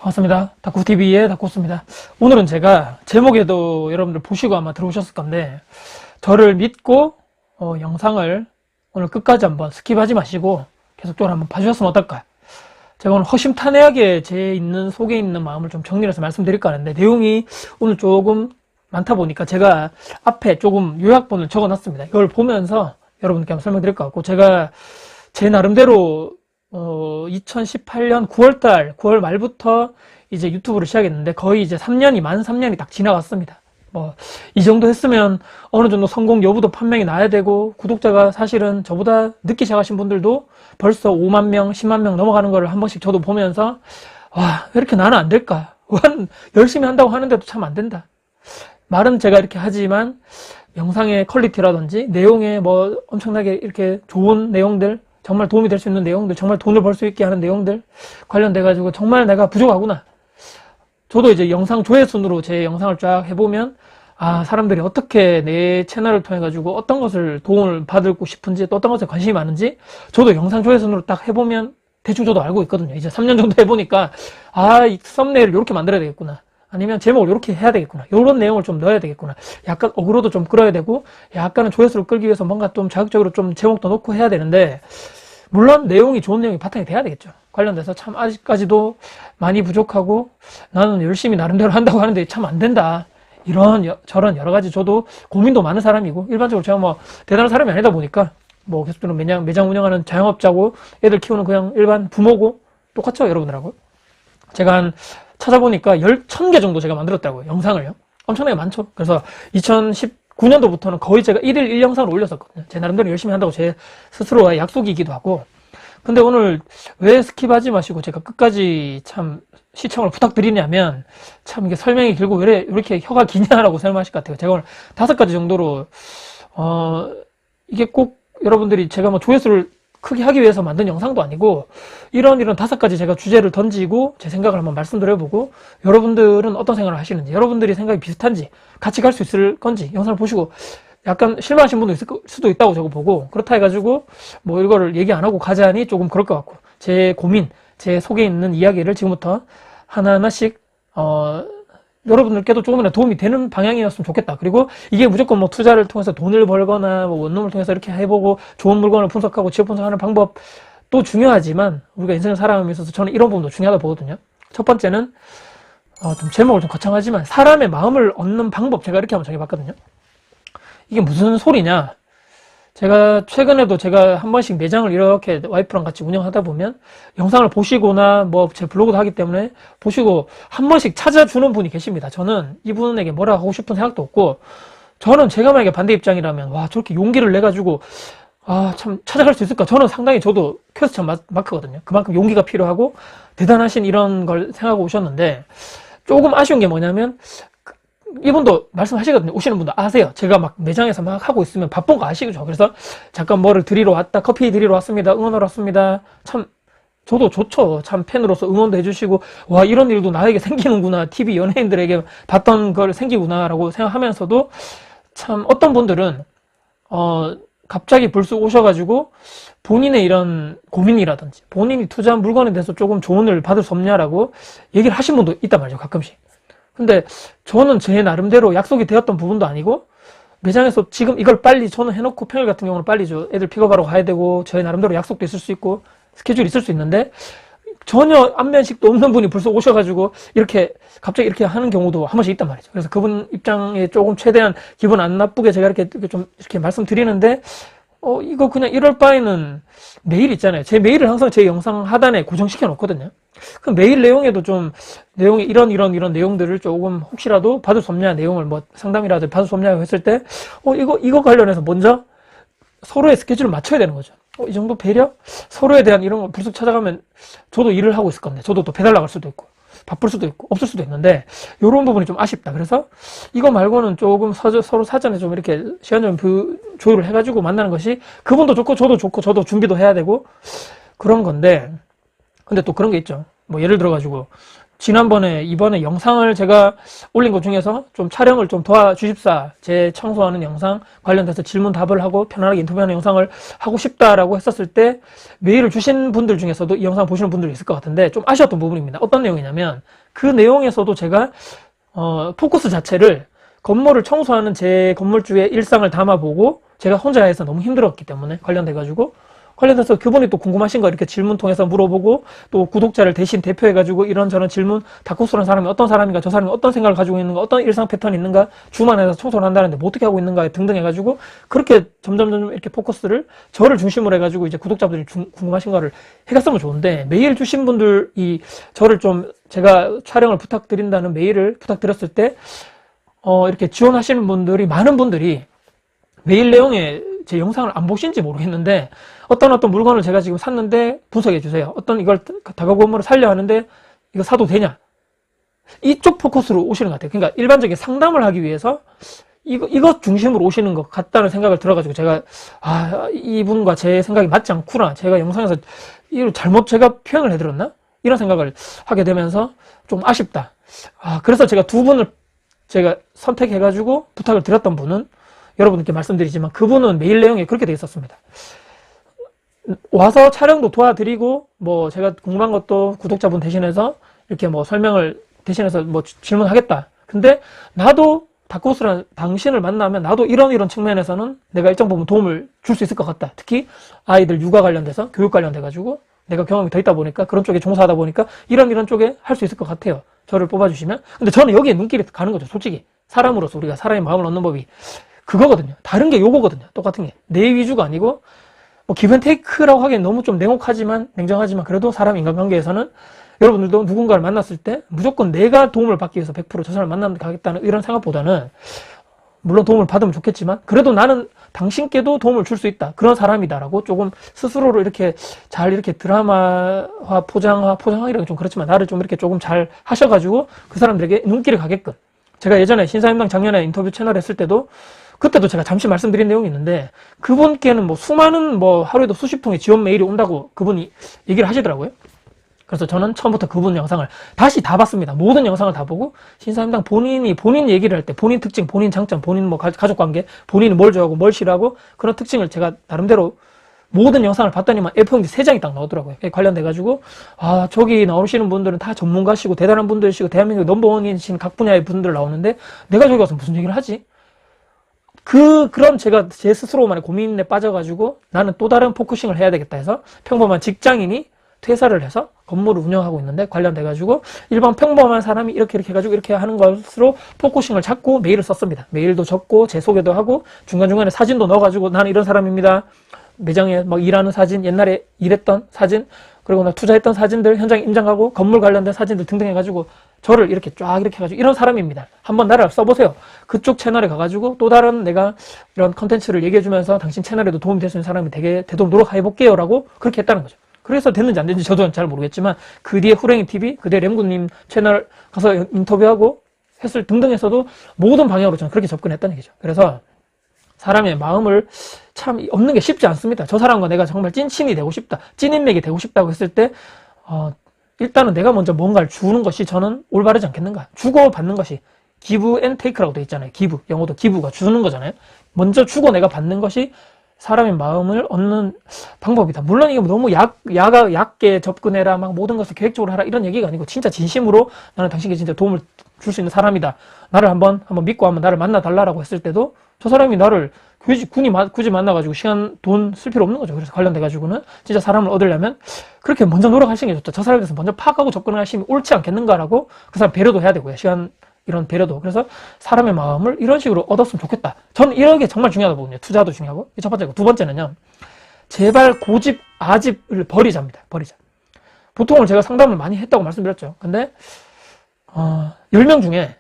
반갑습니다. 다쿠TV의 다쿠스입니다. 오늘은 제가 제목에도 여러분들 보시고 아마 들어오셨을 건데, 저를 믿고 영상을 오늘 끝까지 한번 스킵하지 마시고 계속적으로 한번 봐주셨으면 어떨까. 제가 오늘 허심탄회하게 제 속에 있는 마음을 좀 정리해서 말씀드릴까 하는데, 내용이 오늘 조금 많다 보니까 제가 앞에 조금 요약본을 적어놨습니다. 이걸 보면서 여러분께 한번 설명드릴 것 같고, 제가 제 나름대로 2018년 9월 말부터 이제 유튜브를 시작했는데, 거의 이제 만 3년이 딱 지나갔습니다. 이 정도 했으면 어느 정도 성공 여부도 판명이 나야 되고, 구독자가 사실은 저보다 늦게 시작하신 분들도 벌써 5만 명, 10만 명 넘어가는 거를 한 번씩 저도 보면서, 와, 왜 이렇게 나는 안 될까? 열심히 한다고 하는데도 참 안 된다. 말은 제가 이렇게 하지만, 영상의 퀄리티라든지, 내용에 엄청나게 이렇게 좋은 내용들, 정말 도움이 될 수 있는 내용들, 정말 돈을 벌 수 있게 하는 내용들 관련돼가지고 정말 내가 부족하구나. 저도 이제 영상 조회순으로 제 영상을 쫙 해보면, 사람들이 어떻게 내 채널을 통해가지고 어떤 것을 도움을 받고 싶은지, 또 어떤 것에 관심이 많은지, 저도 영상 조회순으로 딱 해보면 대충 저도 알고 있거든요. 이제 3년 정도 해보니까, 이 썸네일을 이렇게 만들어야 되겠구나. 아니면 제목을 이렇게 해야 되겠구나. 이런 내용을 좀 넣어야 되겠구나. 약간 어그로도 좀 끌어야 되고, 약간은 조회수를 끌기 위해서 뭔가 좀 자극적으로 좀 제목도 넣고 해야 되는데, 물론 내용이 좋은 내용이 바탕이 돼야 되겠죠. 관련돼서 참 아직까지도 많이 부족하고, 나는 열심히 나름대로 한다고 하는데 참 안 된다. 저런 여러 가지 저도 고민도 많은 사람이고, 일반적으로 제가 대단한 사람이 아니다 보니까, 계속적으로 매장 운영하는 자영업자고, 애들 키우는 그냥 일반 부모고, 똑같죠, 여러분들하고. 제가 찾아보니까 1000개 정도 제가 만들었다고요, 영상을요. 엄청나게 많죠. 그래서 2019년도부터는 거의 제가 1일 1영상을 올렸었거든요. 제 나름대로 열심히 한다고 제 스스로의 약속이기도 하고. 근데 오늘 왜 스킵하지 마시고 제가 끝까지 참 시청을 부탁드리냐면, 참 이게 설명이 길고 왜 이렇게 혀가 기냐라고 설명하실 것 같아요. 제가 오늘 5가지 정도로, 이게 꼭 여러분들이 제가 조회수를 크게 하기 위해서 만든 영상도 아니고, 이런 5가지 제가 주제를 던지고 제 생각을 한번 말씀드려보고, 여러분들은 어떤 생각을 하시는지, 여러분들이 생각이 비슷한지, 같이 갈 수 있을 건지 영상을 보시고 약간 실망하신 분도 있을 수도 있다고 저거 보고, 그렇다 해가지고 이거를 얘기 안 하고 가자니 조금 그럴 것 같고, 제 고민, 제 속에 있는 이야기를 지금부터 하나하나씩 여러분들께도 조금이라도 도움이 되는 방향이었으면 좋겠다. 그리고 이게 무조건 투자를 통해서 돈을 벌거나 원룸을 통해서 이렇게 해보고 좋은 물건을 분석하고 지역 분석하는 방법도 중요하지만, 우리가 인생을 살아가면서 있어서 저는 이런 부분도 중요하다 보거든요. 첫 번째는 좀 제목을 좀 거창하지만 사람의 마음을 얻는 방법, 제가 이렇게 한번 정해봤거든요. 이게 무슨 소리냐? 제가 최근에도 제가 한 번씩 매장을 이렇게 와이프랑 같이 운영하다 보면, 영상을 보시거나 제 블로그도 하기 때문에 보시고 한 번씩 찾아주는 분이 계십니다. 저는 이분에게 뭐라 하고 싶은 생각도 없고, 저는 제가 만약에 반대 입장이라면, 저렇게 용기를 내가지고 참 찾아갈 수 있을까? 저는 상당히 저도 퀘스천 마크거든요. 그만큼 용기가 필요하고 대단하신 이런 걸 생각하고 오셨는데, 조금 아쉬운 게 뭐냐면, 이분도 말씀하시거든요. 오시는 분도 아세요. 제가 매장에서 하고 있으면 바쁜 거 아시죠? 그래서 잠깐 뭐를 드리러 왔다, 커피 드리러 왔습니다, 응원하러 왔습니다. 참 저도 좋죠. 참 팬으로서 응원도 해주시고, 이런 일도 나에게 생기는구나, TV 연예인들에게 봤던 걸 생기구나 라고 생각하면서도, 참 어떤 분들은 갑자기 불쑥 오셔가지고 본인의 이런 고민이라든지 본인이 투자한 물건에 대해서 조금 조언을 받을 수 없냐라고 얘기를 하신 분도 있단 말이죠, 가끔씩. 근데 저는 제 나름대로 약속이 되었던 부분도 아니고, 매장에서 지금 이걸 빨리 저는 해놓고, 평일 같은 경우는 빨리 애들 픽업하러 가야 되고, 저의 나름대로 약속도 있을 수 있고 스케줄이 있을 수 있는데, 전혀 안면식도 없는 분이 벌써 오셔가지고 갑자기 이렇게 하는 경우도 한 번씩 있단 말이죠. 그래서 그분 입장에 조금 최대한 기분 안 나쁘게 제가 이렇게 말씀드리는데, 이거 그냥 이럴 바에는 메일 있잖아요. 제 메일을 항상 제 영상 하단에 고정시켜 놓거든요. 그 메일 내용에도 좀, 내용이 이런 내용들을 조금 혹시라도 받을 수 없냐, 내용을 상담이라도 받을 수 없냐고 했을 때, 이거 관련해서 먼저 서로의 스케줄을 맞춰야 되는 거죠. 이 정도 배려? 서로에 대한 이런 걸 불쑥 찾아가면 저도 일을 하고 있을 건데, 저도 또 배달 나갈 수도 있고, 바쁠 수도 있고, 없을 수도 있는데, 이런 부분이 좀 아쉽다. 그래서 이거 말고는 조금 서로 사전에 좀 이렇게 시간 좀 조율을 해가지고 만나는 것이, 그분도 좋고, 저도 준비도 해야 되고, 그런 건데, 근데 또 그런 게 있죠. 예를 들어가지고, 지난번에, 이번에 영상을 제가 올린 것 중에서 좀 촬영을 좀 도와주십사, 제 청소하는 영상 관련돼서 질문 답을 하고 편안하게 인터뷰하는 영상을 하고 싶다라고 했었을 때 메일을 주신 분들 중에서도 이 영상 보시는 분들이 있을 것 같은데 좀 아쉬웠던 부분입니다. 어떤 내용이냐면 그 내용에서도 제가 포커스 자체를 건물을 청소하는 제 건물주의 일상을 담아보고 제가 혼자 해서 너무 힘들었기 때문에 관련돼서 그분이 또 궁금하신 거 이렇게 질문 통해서 물어보고 또 구독자를 대신 대표해가지고 이런저런 질문, 다쿠스라는 사람이 어떤 사람인가, 저 사람이 어떤 생각을 가지고 있는가, 어떤 일상 패턴이 있는가, 주만에서 청소를 한다는데 뭐 어떻게 하고 있는가 등등 해가지고 그렇게 점점 이렇게 포커스를 저를 중심으로 해가지고 이제 구독자분들이 궁금하신 거를 해갔으면 좋은데 메일 주신 분들이 저를 좀 제가 촬영을 부탁드린다는 메일을 부탁드렸을 때 이렇게 지원하시는 분들이 많은 분들이 메일 내용에 제 영상을 안 보신지 모르겠는데 어떤 물건을 제가 지금 샀는데 분석해 주세요. 어떤 이걸 다가구 업무를 살려 하는데 이거 사도 되냐? 이쪽 포커스로 오시는 것 같아요. 그러니까 일반적인 상담을 하기 위해서 이거 중심으로 오시는 것 같다는 생각을 들어가지고 제가 이분과 제 생각이 맞지 않구나. 제가 영상에서 이걸 잘못 제가 표현을 해드렸나? 이런 생각을 하게 되면서 좀 아쉽다. 그래서 제가 두 분을 제가 선택해가지고 부탁을 드렸던 분은 여러분께 말씀드리지만 그분은 메일 내용에 그렇게 되어 있었습니다. 와서 촬영도 도와드리고 뭐 제가 궁금한 것도 구독자분 대신해서 이렇게 뭐 설명을 대신해서 뭐 질문하겠다. 근데 나도 다크호스라는 당신을 만나면 나도 이런 측면에서는 내가 일정 부분 도움을 줄 수 있을 것 같다. 특히 아이들 육아 관련돼서 교육 관련돼 가지고 내가 경험이 더 있다 보니까 그런 쪽에 종사하다 보니까 이런 쪽에 할 수 있을 것 같아요. 저를 뽑아주시면. 근데 저는 여기에 눈길이 가는 거죠. 솔직히 사람으로서 우리가 사람의 마음을 얻는 법이 그거거든요. 다른 게 요거거든요. 똑같은 게. 내 위주가 아니고, 뭐, 기브앤테이크라고 하기엔 너무 좀 냉정하지만, 그래도 사람 인간관계에서는 여러분들도 누군가를 만났을 때 무조건 내가 도움을 받기 위해서 100%저 사람을 만나가겠다는 이런 생각보다는, 물론 도움을 받으면 좋겠지만, 그래도 나는 당신께도 도움을 줄 수 있다. 그런 사람이다라고 조금 스스로를 이렇게 잘 이렇게 드라마화, 포장하기라는 좀 그렇지만, 나를 좀 이렇게 조금 잘 하셔가지고 그 사람들에게 눈길을 가게끔. 제가 예전에 신사임당 작년에 인터뷰 채널 했을 때도 그때도 제가 잠시 말씀드린 내용이 있는데 그분께는 뭐 수많은 뭐 하루에도 수십 통의 지원 메일이 온다고 그분이 얘기를 하시더라고요. 그래서 저는 처음부터 그분 영상을 다시 다 봤습니다. 모든 영상을 다 보고 신사임당 본인 얘기를 할 때 본인 특징, 본인 장점, 본인 뭐 가족관계, 본인이 뭘 좋아하고 뭘 싫어하고 그런 특징을 제가 나름대로 모든 영상을 봤더니만 A4용지 3장이 딱 나오더라고요. 관련돼가지고, 저기 나오시는 분들은 다 전문가시고 대단한 분들이시고 대한민국 넘버원이신 각 분야의 분들 나오는데 내가 저기 가서 무슨 얘기를 하지? 그럼 제가 제 스스로만의 고민에 빠져가지고 나는 또 다른 포커싱을 해야 되겠다 해서 평범한 직장인이 퇴사를 해서 건물을 운영하고 있는데 관련돼가지고 일반 평범한 사람이 이렇게 해가지고 이렇게 하는 것으로 포커싱을 잡고 메일을 썼습니다. 메일도 적고 제 소개도 하고 중간중간에 사진도 넣어가지고 나는 이런 사람입니다. 매장에 막 일하는 사진, 옛날에 일했던 사진, 그리고 나 투자했던 사진들, 현장 임장 가고 건물 관련된 사진들 등등 해가지고 저를 이렇게 쫙 이렇게 해가지고 이런 사람입니다. 한번 나를 써보세요. 그쪽 채널에 가가지고 또 다른 내가 이런 컨텐츠를 얘기해주면서 당신 채널에도 도움이 될 수 있는 사람이 되도록 노력해볼게요. 라고 그렇게 했다는 거죠. 그래서 됐는지 안 됐는지 저도 잘 모르겠지만 그 뒤에 후랭이TV, 그 뒤에 램구님 채널 가서 인터뷰하고 했을 등등 해서도 모든 방향으로 저는 그렇게 접근했다는 얘기죠. 그래서 사람의 마음을 참 얻는 게 쉽지 않습니다. 저 사람과 내가 정말 찐친이 되고 싶다, 찐인맥이 되고 싶다고 했을 때 일단은 내가 먼저 뭔가를 주는 것이 저는 올바르지 않겠는가. 주고받는 것이 give and take라고 되어 있잖아요. give, 영어도 give가 주는 거잖아요. 먼저 주고 내가 받는 것이 사람의 마음을 얻는 방법이다. 물론 이게 너무 얕게 접근해라, 막 모든 것을 계획적으로 하라 이런 얘기가 아니고 진짜 진심으로 나는 당신께 진짜 도움을 줄 수 있는 사람이다. 나를 한번 믿고 한번 나를 만나달라고 했을 때도 저 사람이 나를 굳이 만나가지고 시간, 돈 쓸 필요 없는 거죠. 그래서 관련돼가지고는 진짜 사람을 얻으려면 그렇게 먼저 노력하시는 게 좋다. 저 사람에 대해서 먼저 파악하고 접근하시면 옳지 않겠는가라고 그 사람 배려도 해야 되고요. 시간, 이런 배려도. 그래서 사람의 마음을 이런 식으로 얻었으면 좋겠다. 저는 이런 게 정말 중요하다고 보거든요. 투자도 중요하고. 첫 번째고. 두 번째는요. 제발 고집, 아집을 버리자입니다. 버리자. 보통은 제가 상담을 많이 했다고 말씀드렸죠. 근데 10명 중에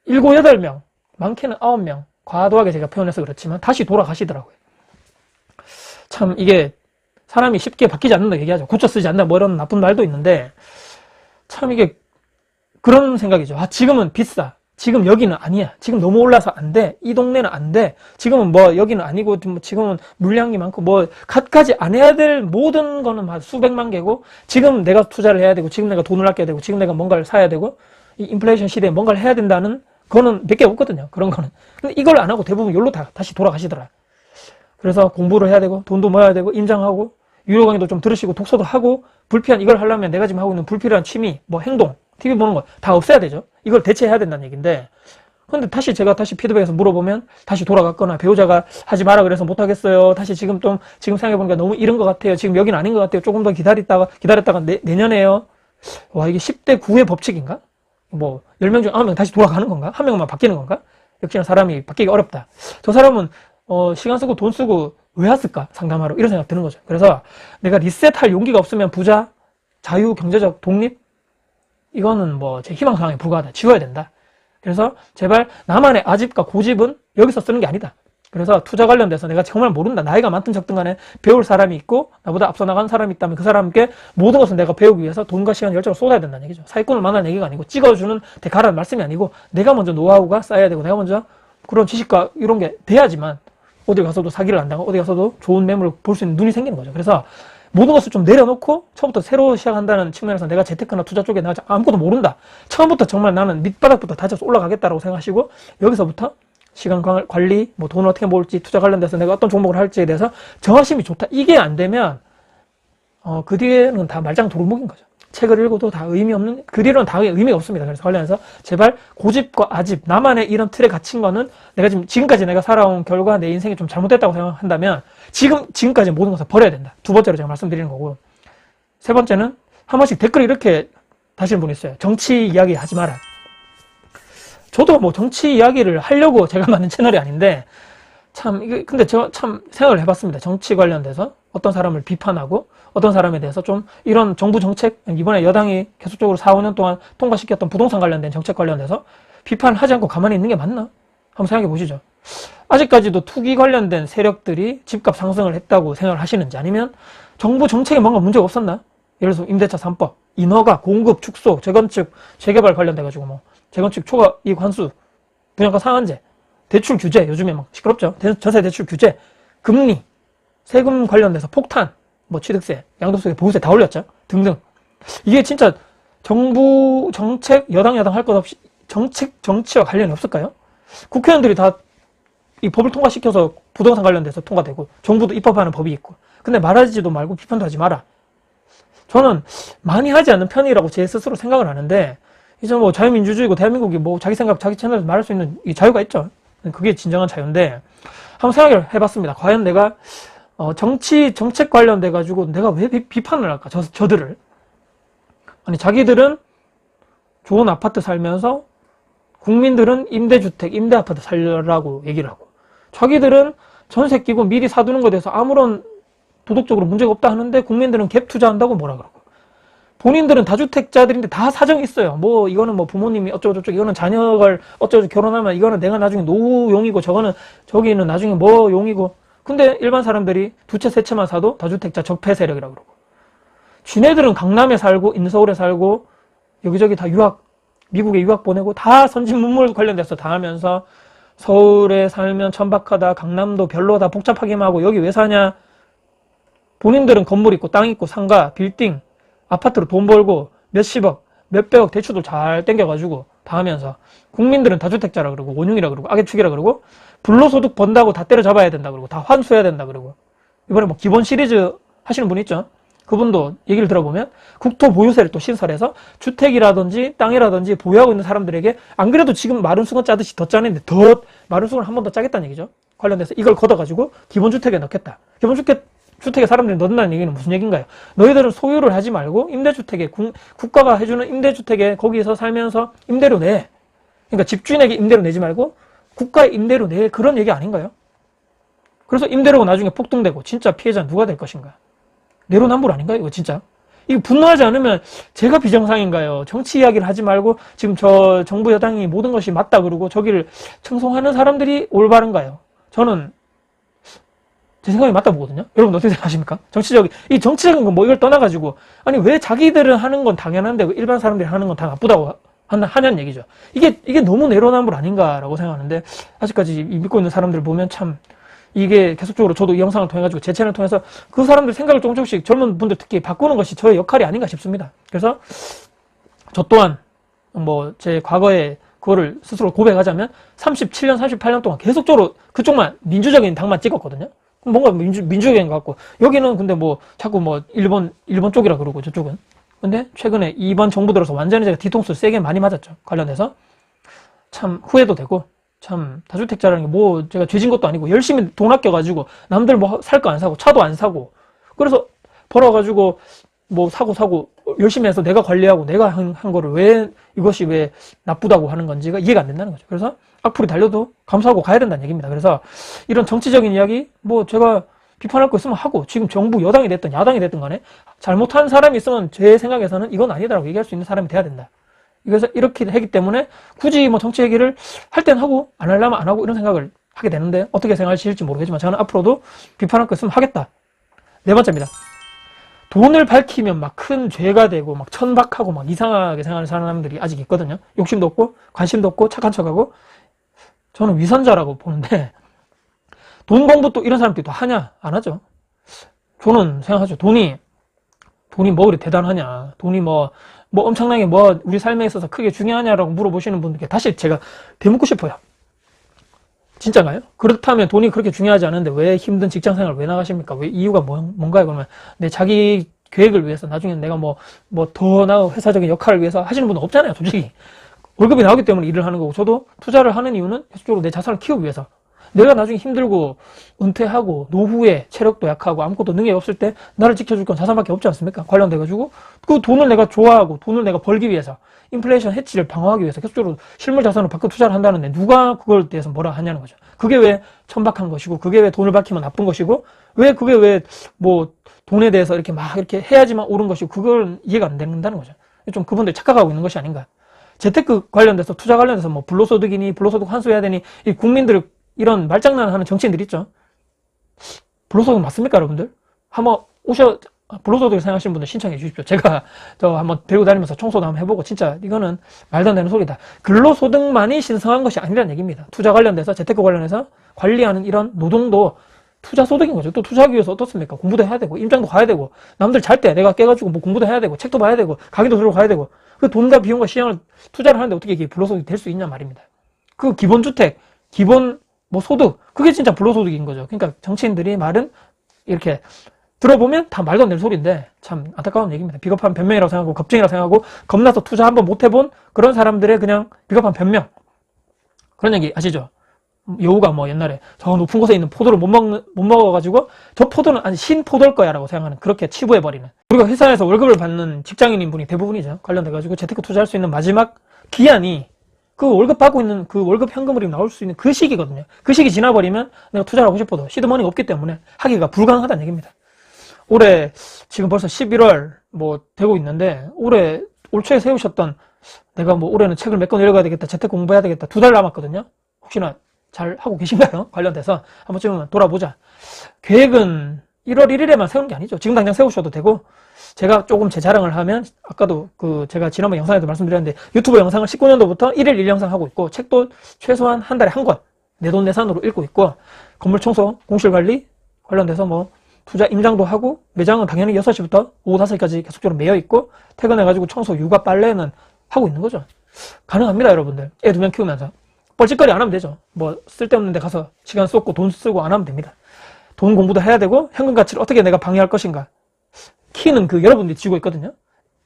7, 8명, 많게는 9명, 과도하게 제가 표현해서 그렇지만 다시 돌아가시더라고요. 참 이게 사람이 쉽게 바뀌지 않는다 얘기하죠. 고쳐 쓰지 않는다 뭐 이런 나쁜 말도 있는데 참 이게 그런 생각이죠. 지금은 비싸. 지금 여기는 아니야. 지금 너무 올라서 안 돼. 이 동네는 안 돼. 지금은 뭐 여기는 아니고 지금은 물량이 많고 뭐 갖가지 안 해야 될 모든 거는 한 수백만 개고 지금 내가 투자를 해야 되고 지금 내가 돈을 아껴야 되고 지금 내가 뭔가를 사야 되고 이 인플레이션 시대에 뭔가를 해야 된다는 거는 몇 개 없거든요. 그런 거는. 근데 이걸 안 하고 대부분 여기로 다시 돌아가시더라. 그래서 공부를 해야 되고 돈도 모아야 되고 임장하고 유료 강의도 좀 들으시고 독서도 하고 불필요한 이걸 하려면 내가 지금 하고 있는 불필요한 취미, 뭐 행동, TV 보는 거 다 없애야 되죠. 이걸 대체해야 된다는 얘기인데 근데 제가 다시 피드백에서 물어보면 다시 돌아갔거나 배우자가 하지 마라 그래서 못하겠어요. 다시 지금 생각해보니까 너무 이른 것 같아요. 지금 여기는 아닌 것 같아요. 조금 더 기다렸다가 내년에요. 와, 이게 10대 9의 법칙인가? 뭐 10명 중 9명 다시 돌아가는 건가? 한 명만 바뀌는 건가? 역시나 사람이 바뀌기 어렵다. 저 사람은 시간 쓰고 돈 쓰고 왜 왔을까? 상담하러 이런 생각 드는 거죠. 그래서 내가 리셋할 용기가 없으면 부자, 자유, 경제적 독립 이거는 뭐 제 희망사항에 불과하다. 지워야 된다. 그래서 제발 나만의 아집과 고집은 여기서 쓰는 게 아니다. 그래서 투자 관련돼서 내가 정말 모른다. 나이가 많든 적든 간에 배울 사람이 있고 나보다 앞서 나간 사람이 있다면 그 사람께 모든 것을 내가 배우기 위해서 돈과 시간, 열정을 쏟아야 된다는 얘기죠. 사기꾼을 만나는 얘기가 아니고 찍어주는 대가라는 말씀이 아니고 내가 먼저 노하우가 쌓여야 되고 내가 먼저 그런 지식과 이런 게 돼야지만 어디 가서도 사기를 안 당하고 어디 가서도 좋은 매물을 볼 수 있는 눈이 생기는 거죠. 그래서 모든 것을 좀 내려놓고 처음부터 새로 시작한다는 측면에서 내가 재테크나 투자 쪽에 내가 아무것도 모른다. 처음부터 정말 나는 밑바닥부터 다져서 올라가겠다라고 생각하시고 여기서부터 시간 관리, 뭐 돈을 어떻게 모을지 투자 관련돼서 내가 어떤 종목을 할지에 대해서 정하심이 좋다. 이게 안 되면 그 뒤에는 다 말짱 도루묵인 거죠. 책을 읽어도 다 의미 없는, 그 뒤로는 다 의미가 없습니다. 그래서 관련해서 제발 고집과 아집, 나만의 이런 틀에 갇힌 거는 내가 지금까지 내가 살아온 결과 내 인생이 좀 잘못됐다고 생각한다면 지금까지 모든 것을 버려야 된다. 두 번째로 제가 말씀드리는 거고. 세 번째는 한 번씩 댓글에 이렇게 다시는 분이 있어요. 정치 이야기 하지 마라. 저도 뭐 정치 이야기를 하려고 제가 만든 채널이 아닌데 근데 저 참 생각을 해봤습니다. 정치 관련돼서 어떤 사람을 비판하고 어떤 사람에 대해서 좀 이런 정부 정책, 이번에 여당이 계속적으로 4, 5년 동안 통과시켰던 부동산 관련된 정책 관련돼서 비판하지 않고 가만히 있는 게 맞나? 한번 생각해 보시죠. 아직까지도 투기 관련된 세력들이 집값 상승을 했다고 생각을 하시는지 아니면 정부 정책에 뭔가 문제가 없었나? 예를 들어서 임대차 3법, 인허가, 공급, 축소, 재건축, 재개발 관련돼가지고 뭐 재건축 초과 이익 환수, 분양가 상한제, 대출 규제, 요즘에 막 시끄럽죠. 전세 대출 규제, 금리, 세금 관련돼서 폭탄, 뭐 취득세, 양도세, 보유세 다 올렸죠. 등등. 이게 진짜 정부 정책, 여당 할 것 없이 정치와 관련이 없을까요? 국회의원들이 다 이 법을 통과시켜서 부동산 관련돼서 통과되고 정부도 입법하는 법이 있고 근데 말하지도 말고 비판도 하지 마라. 저는 많이 하지 않는 편이라고 제 스스로 생각을 하는데 이제 뭐 자유민주주의고 대한민국이 뭐 자기 생각 자기 채널에서 말할 수 있는 이 자유가 있죠. 그게 진정한 자유인데 한번 생각을 해봤습니다. 과연 내가 정책 관련돼 가지고 내가 왜 비판을 할까? 저들을 아니 자기들은 좋은 아파트 살면서 국민들은 임대주택, 임대아파트 살라고 얘기를 하고 자기들은 전세 끼고 미리 사두는 것에 대해서 아무런 도덕적으로 문제가 없다 하는데 국민들은 갭 투자한다고 뭐라 그러고 본인들은 다주택자들인데 다 사정이 있어요. 뭐 이거는 뭐 부모님이 어쩌고저쩌고 이거는 자녀를 어쩌고 결혼하면 이거는 내가 나중에 노후용이고 저기는 나중에 뭐 용이고 근데 일반 사람들이 두 채 세 채만 사도 다주택자 적폐 세력이라고 그러고 지네들은 강남에 살고 인서울에 살고 여기저기 다 미국에 유학 보내고 다 선진문물 관련돼서 다 하면서 서울에 살면 천박하다, 강남도 별로다, 복잡하기만 하고 여기 왜 사냐? 본인들은 건물 있고 땅 있고 상가, 빌딩, 아파트로 돈 벌고 몇십억, 몇백억 대출도 잘 땡겨가지고 다 하면서 국민들은 다주택자라 그러고 원흉이라 그러고 악의축이라 그러고 불로소득 번다고 다 때려잡아야 된다 그러고 다 환수해야 된다 그러고 이번에 뭐 기본 시리즈 하시는 분 있죠? 그분도 얘기를 들어보면 국토보유세를 또 신설해서 주택이라든지 땅이라든지 보유하고 있는 사람들에게 안 그래도 지금 마른 수건 짜듯이 더 짜는데 더 마른 수건을 한 번 더 짜겠다는 얘기죠. 관련돼서 이걸 걷어가지고 기본주택에 넣겠다. 기본주택에 사람들이 넣는다는 얘기는 무슨 얘기인가요? 너희들은 소유를 하지 말고 임대주택에 국가가 해주는 임대주택에 거기서 살면서 임대료 내. 그러니까 집주인에게 임대료 내지 말고 국가에 임대료 내. 그런 얘기 아닌가요? 그래서 임대료가 나중에 폭등되고 진짜 피해자는 누가 될 것인가? 내로남불 아닌가요? 이거 진짜? 이거 분노하지 않으면 제가 비정상인가요? 정치 이야기를 하지 말고 지금 저 정부 여당이 모든 것이 맞다 그러고 저기를 청송하는 사람들이 올바른가요? 저는 제 생각이 맞다 보거든요. 여러분 어떻게 생각하십니까? 이 정치적인 건 뭐 이걸 떠나가지고 아니 왜 자기들은 하는 건 당연한데 일반 사람들이 하는 건 다 나쁘다고 하냐는 얘기죠. 이게 너무 내로남불 아닌가라고 생각하는데, 아직까지 믿고 있는 사람들 보면 참, 이게 계속적으로 저도 이 영상을 통해가지고 제 채널을 통해서 그 사람들 생각을 조금씩 젊은 분들 특히 바꾸는 것이 저의 역할이 아닌가 싶습니다. 그래서 저 또한 뭐 제 과거에 그거를 스스로 고백하자면 37년, 38년 동안 계속적으로 그쪽만 민주적인 당만 찍었거든요. 뭔가 민주적인 것 같고, 여기는 근데 뭐 자꾸 뭐 일본 쪽이라 그러고 저쪽은. 근데 최근에 이번 정부 들어서 완전히 제가 뒤통수 세게 많이 맞았죠. 관련해서. 참 후회도 되고, 참 다주택자라는 게 뭐 제가 죄진 것도 아니고 열심히 돈 아껴가지고 남들 뭐 살 거 안 사고 차도 안 사고, 그래서 벌어가지고 뭐 사고 열심히 해서 내가 관리하고 내가 한 거를 왜 이것이 왜 나쁘다고 하는 건지가 이해가 안 된다는 거죠. 그래서 악플이 달려도 감수하고 가야 된다는 얘기입니다. 그래서 이런 정치적인 이야기 뭐 제가 비판할 거 있으면 하고, 지금 정부 여당이 됐든 야당이 됐든 간에 잘못한 사람이 있으면 제 생각에서는 이건 아니다라고 얘기할 수 있는 사람이 돼야 된다. 그래서 이렇게 하기 때문에 굳이 뭐 정치 얘기를 할 땐 하고 안 하려면 안 하고 이런 생각을 하게 되는데, 어떻게 생각하실지 모르겠지만 저는 앞으로도 비판할 거 있으면 하겠다. 네 번째입니다. 돈을 밝히면 막 큰 죄가 되고 막 천박하고 막 이상하게 생각하는 사람들이 아직 있거든요. 욕심도 없고 관심도 없고 착한 척하고. 저는 위선자라고 보는데, 돈 공부 또 이런 사람들이 또 하냐? 안 하죠. 저는 생각하죠. 돈이 뭐 그리 대단하냐? 돈이 뭐 엄청나게 뭐 우리 삶에 있어서 크게 중요하냐라고 물어보시는 분들께 다시 제가 되묻고 싶어요. 진짜가요? 그렇다면 돈이 그렇게 중요하지 않은데 왜 힘든 직장 생활을 왜 나가십니까? 왜 이유가 뭔가요? 그러면 내 자기 계획을 위해서, 나중에 내가 뭐 더 나은 회사적인 역할을 위해서 하시는 분은 없잖아요, 솔직히. 월급이 나오기 때문에 일을 하는 거고, 저도 투자를 하는 이유는 계속적으로 내 자산을 키우기 위해서. 내가 나중에 힘들고 은퇴하고 노후에 체력도 약하고 아무것도 능력이 없을 때 나를 지켜줄 건 자산밖에 없지 않습니까? 관련돼가지고 그 돈을 내가 좋아하고 돈을 내가 벌기 위해서, 인플레이션 해치를 방어하기 위해서 계속적으로 실물 자산으로 바꿔 투자를 한다는데 누가 그걸 대해서 뭐라 하냐는 거죠. 그게 왜 천박한 것이고, 그게 왜 돈을 밝히면 나쁜 것이고, 왜 그게 왜 뭐 돈에 대해서 이렇게 막 이렇게 해야지만 옳은 것이고, 그걸 이해가 안 된다는 거죠. 좀 그분들이 착각하고 있는 것이 아닌가. 재테크 관련돼서, 투자 관련돼서 뭐 불로소득이니 불로소득 환수해야 되니, 이 국민들을 이런 말장난을 하는 정치인들 있죠. 불로소득 맞습니까, 여러분들? 한번 불로소득을 생각하시는 분들 신청해 주십시오. 제가 저 한번 데리고 다니면서 청소도 한번 해보고, 진짜 이거는 말도 안 되는 소리다. 근로소득만이 신성한 것이 아니라는 얘기입니다. 투자 관련돼서, 재테크 관련해서 관리하는 이런 노동도 투자 소득인 거죠. 또 투자하기 위해서 어떻습니까? 공부도 해야 되고, 임장도 가야 되고, 남들 잘 때 내가 깨가지고 뭐 공부도 해야 되고, 책도 봐야 되고, 강의도 들어가야 되고, 그 돈과 비용과 시장을 투자를 하는데 어떻게 이게 불로소득이 될 수 있냐 말입니다. 그 기본주택, 기본 뭐 소득, 그게 진짜 불로소득인 거죠. 그러니까 정치인들이 말은 이렇게 들어보면 다 말도 안 되는 소리인데 참 안타까운 얘기입니다. 비겁한 변명이라고 생각하고 겁쟁이라고 생각하고 겁나서 투자 한번 못 해본 그런 사람들의 그냥 비겁한 변명. 그런 얘기 아시죠? 여우가 뭐 옛날에 저 높은 곳에 있는 포도를 못 먹어가지고 저 포도는 아니 신포도일 거야 라고 생각하는, 그렇게 치부해버리는. 우리가 회사에서 월급을 받는 직장인인 분이 대부분이죠. 관련돼가지고 재테크 투자할 수 있는 마지막 기한이 그 월급 받고 있는 그 월급 현금으로 나올 수 있는 그 시기거든요. 그 시기 지나버리면 내가 투자를 하고 싶어도 시드머니가 없기 때문에 하기가 불가능하다는 얘기입니다. 올해 지금 벌써 11월 뭐 되고 있는데, 올 초에 세우셨던, 내가 뭐 올해는 책을 몇 권 읽어야 되겠다, 재테크 공부해야 되겠다, 2달 남았거든요. 혹시나 잘 하고 계신가요? 관련돼서 한 번쯤은 돌아보자. 계획은 1월 1일에만 세우는 게 아니죠. 지금 당장 세우셔도 되고, 제가 조금 제 자랑을 하면, 아까도 제가 지난번 영상에도 말씀드렸는데 유튜브 영상을 19년도부터 1일 1영상 하고 있고, 책도 최소한 한 달에 한 권 내돈내산으로 읽고 있고, 건물 청소, 공실 관리 관련돼서 뭐 투자 임장도 하고, 매장은 당연히 6시부터 오후 5시까지 계속적으로 매여 있고, 퇴근해가지고 청소, 육아, 빨래는 하고 있는 거죠. 가능합니다, 여러분들. 애 2명 키우면서 뻘짓거리 안 하면 되죠. 뭐 쓸데없는 데 가서 시간 쏟고 돈 쓰고 안 하면 됩니다. 돈 공부도 해야 되고, 현금 가치를 어떻게 내가 방해할 것인가, 키는 그 여러분들이 쥐고 있거든요.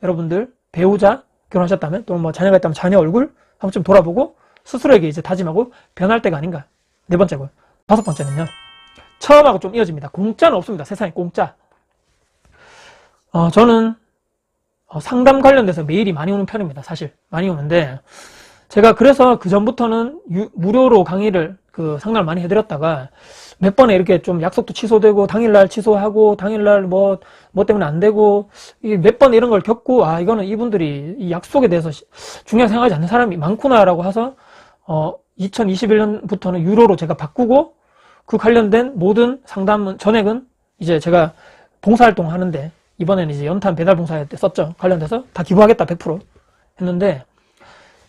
여러분들 배우자 결혼하셨다면, 또는 뭐 자녀가 있다면 자녀 얼굴 한 번쯤 돌아보고 스스로에게 이제 다짐하고 변할 때가 아닌가. 네 번째고요. 5번째는요. 처음하고 좀 이어집니다. 공짜는 없습니다. 세상에 공짜. 저는 상담 관련돼서 메일이 많이 오는 편입니다. 사실 많이 오는데, 제가 그래서 그 전부터는 무료로 강의를 상담을 많이 해드렸다가 몇 번에 이렇게 좀 약속도 취소되고, 당일날 취소하고, 당일날 뭐 때문에 안 되고, 몇 번 이런 걸 겪고, 이거는 이분들이 이 약속에 대해서 중요하게 생각하지 않는 사람이 많구나라고 해서 2021년부터는 유로로 제가 바꾸고, 그 관련된 모든 상담 전액은 이제 제가 봉사활동 하는데, 이번에는 이제 연탄 배달 봉사할 때 썼죠. 관련돼서 다 기부하겠다 100% 했는데,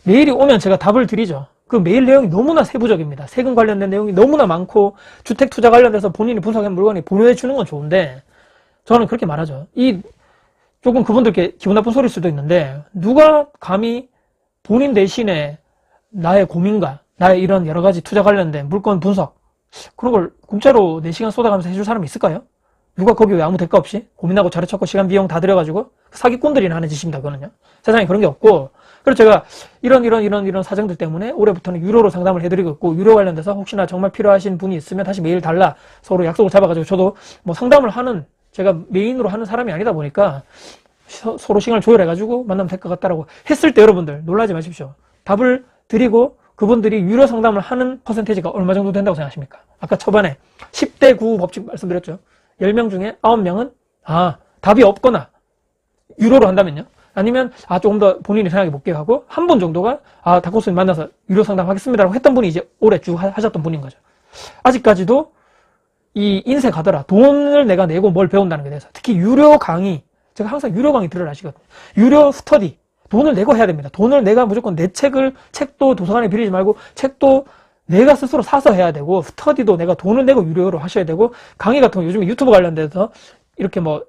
메일이 오면 제가 답을 드리죠. 그 메일 내용이 너무나 세부적입니다. 세금 관련된 내용이 너무나 많고 주택 투자 관련돼서 본인이 분석한 물건이 보내주는 건 좋은데 저는 그렇게 말하죠. 조금 그분들께 기분 나쁜 소리일 수도 있는데 누가 감히 본인 대신에 나의 고민과 나의 이런 여러 가지 투자 관련된 물건 분석 그런 걸 공짜로 4시간 쏟아가면서 해줄 사람이 있을까요? 누가 거기 왜 아무 대가 없이 고민하고 자료찾고 시간 비용 다 들여가지고 사기꾼들이 하는 짓입니다. 그거는요. 세상에 그런 게 없고 그래서 제가 이런 사정들 때문에 올해부터는 유료로 상담을 해드리고 있고 유료 관련돼서 혹시나 정말 필요하신 분이 있으면 다시 메일 달라 서로 약속을 잡아가지고 저도 뭐 상담을 하는 제가 메인으로 하는 사람이 아니다 보니까 서로 시간을 조율해가지고 만나면 될 것 같다라고 했을 때 여러분들 놀라지 마십시오. 답을 드리고 그분들이 유료 상담을 하는 퍼센테이지가 얼마 정도 된다고 생각하십니까? 아까 초반에 10대 9 법칙 말씀드렸죠. 10명 중에 9명은 답이 없거나 유료로 한다면요. 아니면 조금 더 본인이 생각해 볼게요 하고 한 분 정도가 닥코스님 만나서 유료 상담하겠습니다라고 했던 분이 이제 올해 쭉 하셨던 분인 거죠. 아직까지도 이 인색하더라. 돈을 내가 내고 뭘 배운다는 것에 대해서 특히 유료 강의 제가 항상 유료 강의 들으라 하시거든요. 유료 스터디 돈을 내고 해야 됩니다. 돈을 내가 무조건 내 책도 도서관에 빌리지 말고 책도 내가 스스로 사서 해야 되고 스터디도 내가 돈을 내고 유료로 하셔야 되고 강의 같은 거 요즘에 유튜브 관련돼서 이렇게 뭐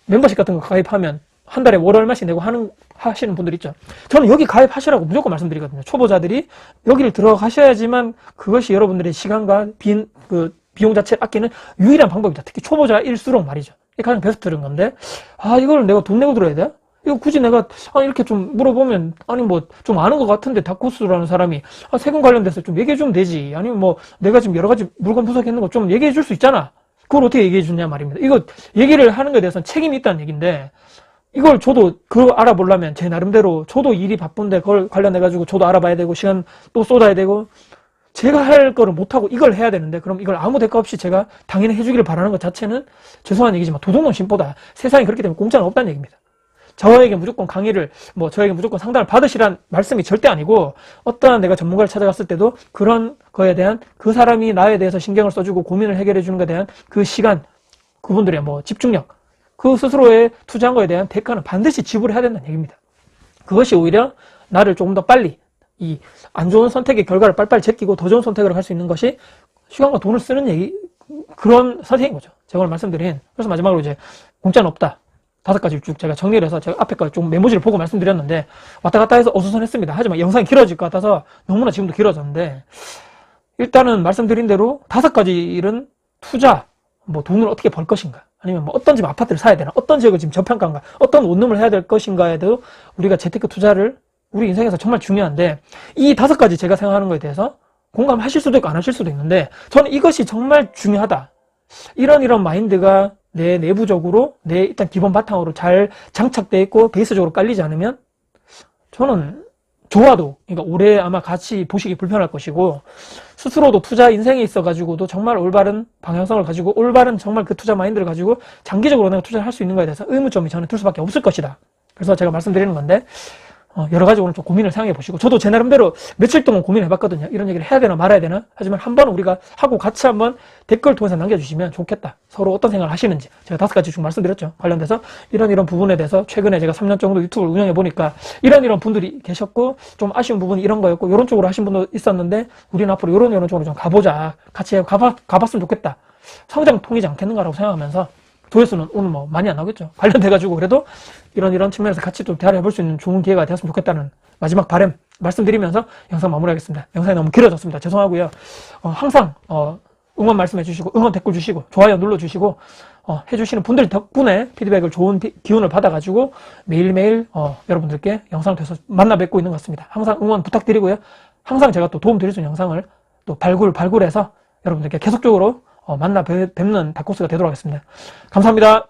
멤버십 같은 거 가입하면 한 달에 월 얼마씩 내고 하시는 분들 있죠. 저는 여기 가입하시라고 무조건 말씀드리거든요. 초보자들이 여기를 들어가셔야지만 그것이 여러분들의 시간과 비용 자체를 아끼는 유일한 방법이다. 특히 초보자일수록 말이죠. 이게 가장 베스트인 건데 이걸 내가 돈 내고 들어야 돼? 이거 굳이 내가 이렇게 좀 물어보면 뭐 좀 아는 것 같은데 닥코스라는 사람이 세금 관련돼서 좀 얘기해 주면 되지. 아니면 뭐 내가 지금 여러 가지 물건 분석했는 거 좀 얘기해 줄 수 있잖아. 그걸 어떻게 얘기해 주냐 말입니다. 이거 얘기를 하는 것에 대해서는 책임이 있다는 얘기인데 이걸 저도 그걸 알아보려면 제 나름대로 저도 일이 바쁜데 그걸 관련해가지고 저도 알아봐야 되고 시간 또 쏟아야 되고 제가 할 거를 못하고 이걸 해야 되는데 그럼 이걸 아무 대가 없이 제가 당연히 해주기를 바라는 것 자체는 죄송한 얘기지만 도둑놈심보다 세상이 그렇기 때문에 공짜는 없다는 얘기입니다. 저에게 무조건 강의를 저에게 무조건 상담을 받으시란 말씀이 절대 아니고 어떠한 내가 전문가를 찾아갔을 때도 그런 거에 대한 그 사람이 나에 대해서 신경을 써주고 고민을 해결해 주는 것에 대한 그 시간 그분들의 집중력 그 스스로의 투자한 거에 대한 대가는 반드시 지불해야 된다는 얘기입니다. 그것이 오히려 나를 조금 더 빨리 이 안 좋은 선택의 결과를 빨리빨리 제끼고 더 좋은 선택을 할 수 있는 것이 시간과 돈을 쓰는 그런 선택인 거죠. 제가 오늘 말씀드린. 그래서 마지막으로 이제 공짜는 없다. 5가지 쭉 제가 정리를 해서 제가 앞에 거 좀 메모지를 보고 말씀드렸는데 왔다 갔다 해서 어수선했습니다. 하지만 영상이 길어질 것 같아서 너무나 지금도 길어졌는데 일단은 말씀드린 대로 5가지 일은 투자, 돈을 어떻게 벌 것인가 아니면 어떤 집 아파트를 사야 되나 어떤 지역을 지금 저평가인가 어떤 원룸을 해야 될 것인가에도 우리가 재테크 투자를 우리 인생에서 정말 중요한데 이 5가지 제가 생각하는 거에 대해서 공감하실 수도 있고 안 하실 수도 있는데 저는 이것이 정말 중요하다. 이런 마인드가 내 내부적으로 내 일단 기본 바탕으로 잘 장착되어 있고 베이스적으로 깔리지 않으면 저는 좋아도 그러니까 올해 아마 같이 보시기 불편할 것이고 스스로도 투자 인생에 있어 가지고도 정말 올바른 방향성을 가지고 올바른 정말 그 투자 마인드를 가지고 장기적으로 내가 투자를 할 수 있는 거에 대해서 의문점이 저는 들 수밖에 없을 것이다. 그래서 제가 말씀드리는 건데 여러 가지 오늘 좀 고민을 생각해 보시고 저도 제 나름대로 며칠 동안 고민해 봤거든요. 이런 얘기를 해야 되나 말아야 되나 하지만 한번 우리가 하고 같이 한번 댓글 통해서 남겨주시면 좋겠다. 서로 어떤 생각을 하시는지 제가 5가지 쭉 말씀드렸죠. 관련돼서 이런 부분에 대해서 최근에 제가 3년 정도 유튜브를 운영해 보니까 이런 분들이 계셨고 좀 아쉬운 부분이 이런 거였고 이런 쪽으로 하신 분도 있었는데 우리는 앞으로 이런 쪽으로 좀 가보자. 같이 가봤으면 좋겠다. 성장 통이지 않겠는가라고 생각하면서 조회수는 오늘 많이 안 나오겠죠. 관련돼가지고 그래도 이런 측면에서 같이 좀 대화를 해볼 수 있는 좋은 기회가 되었으면 좋겠다는 마지막 바람 말씀드리면서 영상 마무리하겠습니다. 영상이 너무 길어졌습니다. 죄송하고요. 항상 응원 말씀해 주시고 응원 댓글 주시고 좋아요 눌러주시고 해주시는 분들 덕분에 피드백을 좋은 기운을 받아가지고 매일매일 여러분들께 영상을 통해서 만나 뵙고 있는 것 같습니다. 항상 응원 부탁드리고요. 항상 제가 또 도움 드릴 수 있는 영상을 또 발굴해서 여러분들께 계속적으로 만나 뵙는 닥코스가 되도록 하겠습니다. 감사합니다.